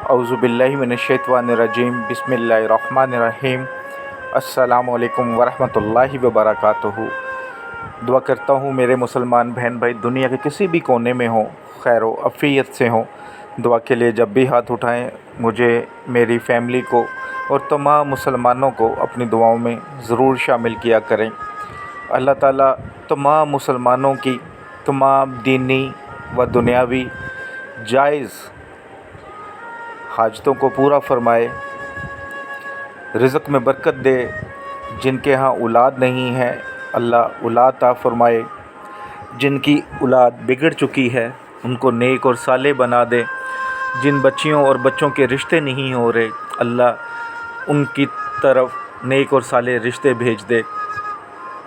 औज़ुबिल्लाहि मिनश्शैतानिर्रजीम बिस्मिल्लाहिर्रहमानिर्रहीम। अस्सलामु अलैकुम वरहमतुल्लाहि वबरकातुहू। दुआ करता हूँ मेरे मुसलमान बहन भाई दुनिया के किसी भी कोने में हों, खैर व अफ़ियत से हों। दुआ के लिए जब भी हाथ उठाएं मुझे, मेरी फ़ैमिली को और तमाम मुसलमानों को अपनी दुआओं में ज़रूर शामिल किया करें। अल्लाह ताला तमाम मुसलमानों की तमाम दीनी व दुनियावी जायज़ हाजतों को पूरा फ़रमाए, रिज़्क़ में बरकत दे। जिनके यहाँ औलाद नहीं है अल्लाह औलाद अता फ़रमाए। जिनकी औलाद बिगड़ चुकी है उनको नेक और साले बना दे। जिन बच्चियों और बच्चों के रिश्ते नहीं हो रहे अल्लाह उनकी तरफ नेक और साले रिश्ते भेज दे।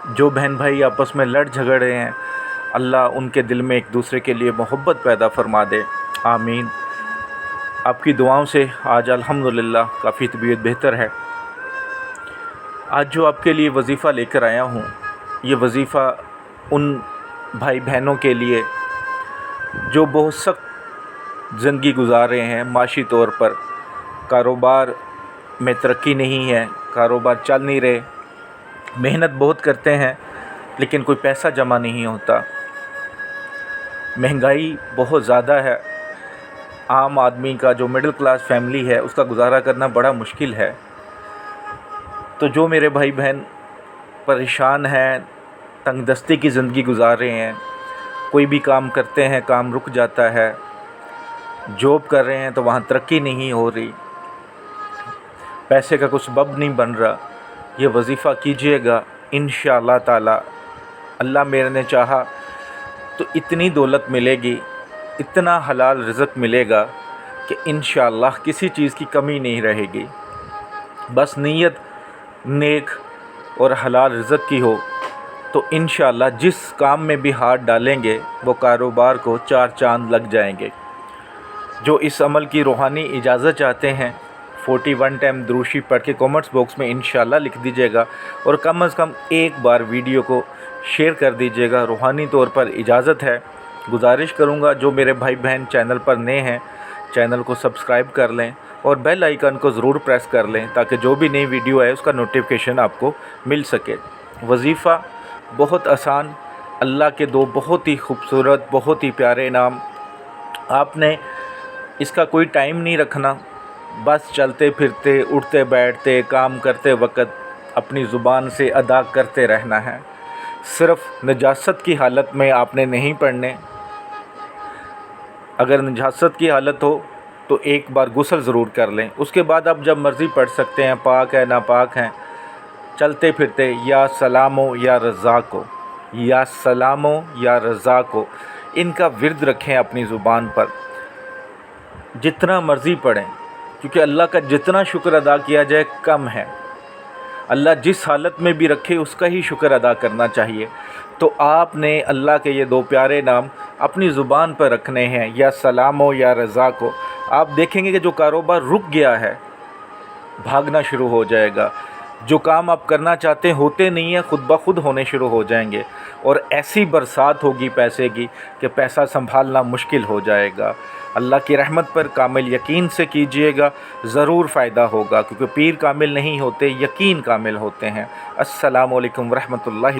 जो बहन भाई आपस में लड़ झगड़ रहे हैं अल्लाह उनके दिल में एक दूसरे के लिए मोहब्बत पैदा फ़रमा दे। आमीन। आपकी दुआओं से आज अल्हम्दुलिल्लाह काफ़ी तबीयत बेहतर है। आज जो आपके लिए वज़ीफ़ा लेकर आया हूँ, ये वज़ीफ़ा उन भाई बहनों के लिए जो बहुत सख्त ज़िंदगी गुजार रहे हैं। माशी तौर पर कारोबार में तरक्की नहीं है, कारोबार चल नहीं रहे, मेहनत बहुत करते हैं लेकिन कोई पैसा जमा नहीं होता। महंगाई बहुत ज़्यादा है। आम आदमी का जो मिडिल क्लास फैमिली है उसका गुजारा करना बड़ा मुश्किल है। तो जो मेरे भाई बहन परेशान हैं, तंगदस्ती की ज़िंदगी गुजार रहे हैं, कोई भी काम करते हैं काम रुक जाता है, जॉब कर रहे हैं तो वहाँ तरक्की नहीं हो रही, पैसे का कुछ सबब नहीं बन रहा, ये वज़ीफ़ा कीजिएगा इंशाअल्लाह ताला। अल्लाह मेरे ने चाहा तो इतनी दौलत मिलेगी, इतना हलाल रिज़्क़ मिलेगा कि इंशाअल्लाह किसी चीज़ की कमी नहीं रहेगी। बस नीयत नेक और हलाल रिज़्क़ की हो तो इंशाअल्लाह जिस काम में भी हाथ डालेंगे वो कारोबार को चार चांद लग जाएंगे। जो इस अमल की रूहानी इजाज़त चाहते हैं 41 टाइम दुरूशी पढ़ के कमेंट्स बॉक्स में इंशाअल्लाह लिख दीजिएगा और कम से कम एक बार वीडियो को शेयर कर दीजिएगा। रूहानी तौर पर इजाज़त है। गुजारिश करूँगा जो मेरे भाई बहन चैनल पर नए हैं चैनल को सब्सक्राइब कर लें और बेल आइकन को ज़रूर प्रेस कर लें ताकि जो भी नई वीडियो है उसका नोटिफिकेशन आपको मिल सके। वज़ीफ़ा बहुत आसान, अल्लाह के दो बहुत ही खूबसूरत बहुत ही प्यारे नाम। आपने इसका कोई टाइम नहीं रखना, बस चलते फिरते उठते बैठते काम करते वक्त अपनी ज़ुबान से अदा करते रहना है। सिर्फ़ नजासत की हालत में आपने नहीं पढ़ने। अगर नजासत की हालत हो तो एक बार गुस्ल ज़रूर कर लें, उसके बाद आप जब मर्ज़ी पढ़ सकते हैं। पाक है नापाक हैं, चलते फिरते या सलामो या रज़ाको, या सलामो या रज़ाको, इनका विर्द रखें अपनी ज़ुबान पर। जितना मर्ज़ी पढ़ें क्योंकि अल्लाह का जितना शुक्र अदा किया जाए कम है। अल्लाह जिस हालत में भी रखे उसका ही शुक्र अदा करना चाहिए। तो आपने अल्लाह के ये दो प्यारे नाम अपनी ज़ुबान पर रखने हैं, या सलामो या रज़ा को। आप देखेंगे कि जो कारोबार रुक गया है भागना शुरू हो जाएगा। जो काम आप करना चाहते हैं होते नहीं हैं, खुद ब खुद होने शुरू हो जाएंगे और ऐसी बरसात होगी पैसे की कि पैसा संभालना मुश्किल हो जाएगा। अल्लाह की रहमत पर कामिल यकीन से कीजिएगा, ज़रूर फ़ायदा होगा क्योंकि पीर कामिल नहीं होते, यकीन कामिल होते हैं। अस्सलामु अलैकुम वरहमतुल्लाहि।